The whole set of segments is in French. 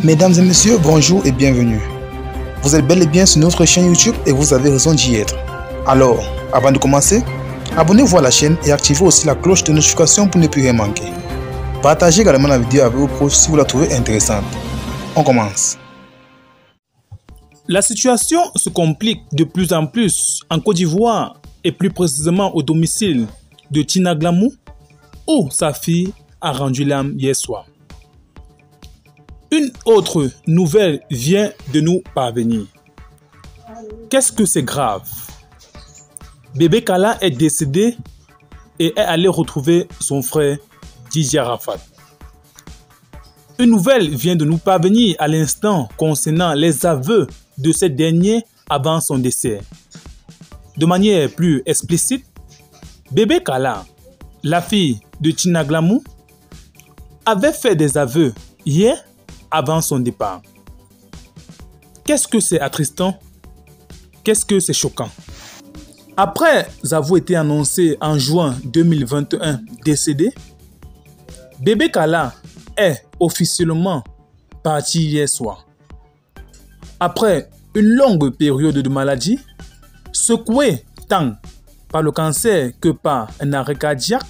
Mesdames et messieurs, bonjour et bienvenue. Vous êtes bel et bien sur notre chaîne YouTube et vous avez raison d'y être. Alors, avant de commencer, abonnez-vous à la chaîne et activez aussi la cloche de notification pour ne plus rien manquer. Partagez également la vidéo avec vos proches si vous la trouvez intéressante. On commence. La situation se complique de plus en plus en Côte d'Ivoire et plus précisément au domicile de Tina Glamou, où sa fille a rendu l'âme hier soir. Une autre nouvelle vient de nous parvenir. Qu'est-ce que c'est grave? Bébé Kala est décédé et est allé retrouver son frère Didier Arafat. Une nouvelle vient de nous parvenir à l'instant concernant les aveux de ce dernier avant son décès. De manière plus explicite, Bébé Kala, la fille de Tina Glamou, avait fait des aveux hier avant son départ. Qu'est-ce que c'est attristant? Qu'est-ce que c'est choquant? Après avoir été annoncé en juin 2021 décédé, Bébé Kala est officiellement parti hier soir. Après une longue période de maladie, secoué tant par le cancer que par un arrêt cardiaque,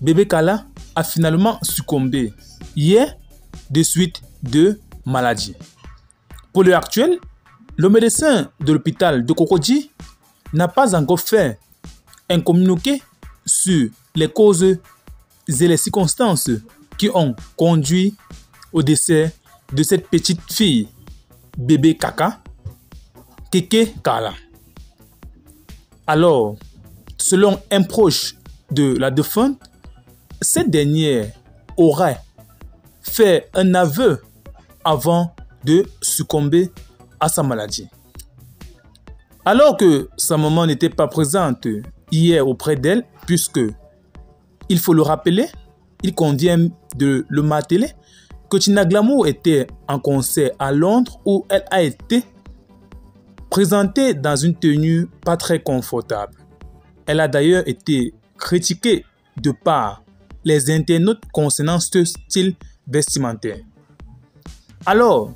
Bébé Kala a finalement succombé hier de suite de maladie. Pour l'heure actuelle, le médecin de l'hôpital de Cocody n'a pas encore fait un communiqué sur les causes et les circonstances qui ont conduit au décès de cette petite fille, bébé Kaka, Keke Kala. Alors, selon un proche de la défunte, cette dernière aurait fait un aveu avant de succomber à sa maladie. Alors que sa maman n'était pas présente hier auprès d'elle, puisque, il faut le rappeler, il convient de le marteler, que Tina Glamou était en concert à Londres où elle a été présentée dans une tenue pas très confortable. Elle a d'ailleurs été critiquée de par les internautes concernant ce style vestimentaire. Alors,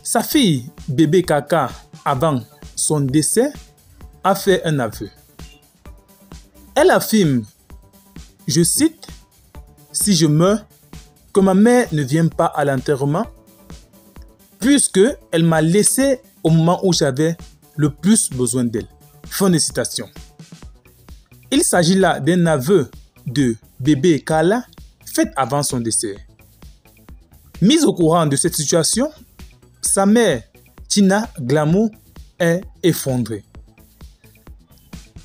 sa fille, bébé Kaka, avant son décès, a fait un aveu. Elle affirme, je cite, « Si je meurs, que ma mère ne vienne pas à l'enterrement, puisque elle m'a laissé au moment où j'avais le plus besoin d'elle. » Fin de citation. Il s'agit là d'un aveu de bébé Kala fait avant son décès. Mise au courant de cette situation, sa mère, Tina Glamou, est effondrée.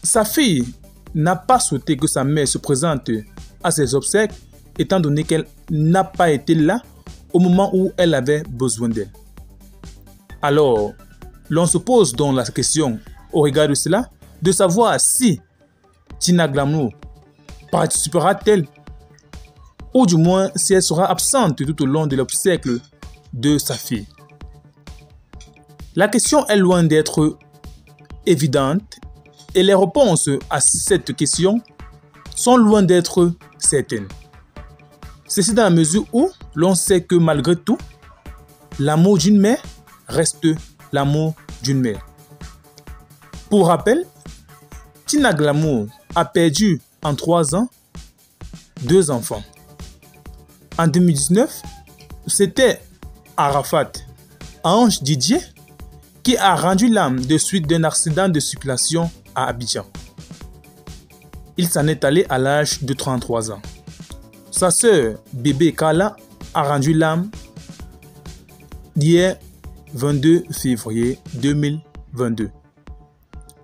Sa fille n'a pas souhaité que sa mère se présente à ses obsèques, étant donné qu'elle n'a pas été là au moment où elle avait besoin d'elle. Alors, l'on se pose donc la question, au regard de cela, de savoir si Tina Glamou participera-t-elle, ou du moins si elle sera absente tout au long de l'obsèque de sa fille. La question est loin d'être évidente et les réponses à cette question sont loin d'être certaines. Ceci dans la mesure où l'on sait que malgré tout, l'amour d'une mère reste l'amour d'une mère. Pour rappel, Tina Glamou a perdu en 3 ans 2 enfants. En 2019, c'était Arafat, Ange Didier, qui a rendu l'âme de suite d'un accident de circulation à Abidjan. Il s'en est allé à l'âge de 33 ans. Sa sœur, bébé Kala, a rendu l'âme hier 22 février 2022.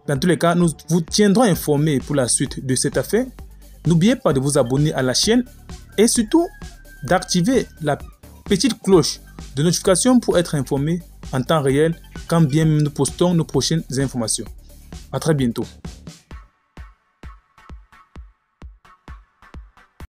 Dans tous les cas, nous vous tiendrons informés pour la suite de cette affaire. N'oubliez pas de vous abonner à la chaîne et surtout d'activer la petite cloche de notification pour être informé en temps réel quand bien nous postons nos prochaines informations. À très bientôt.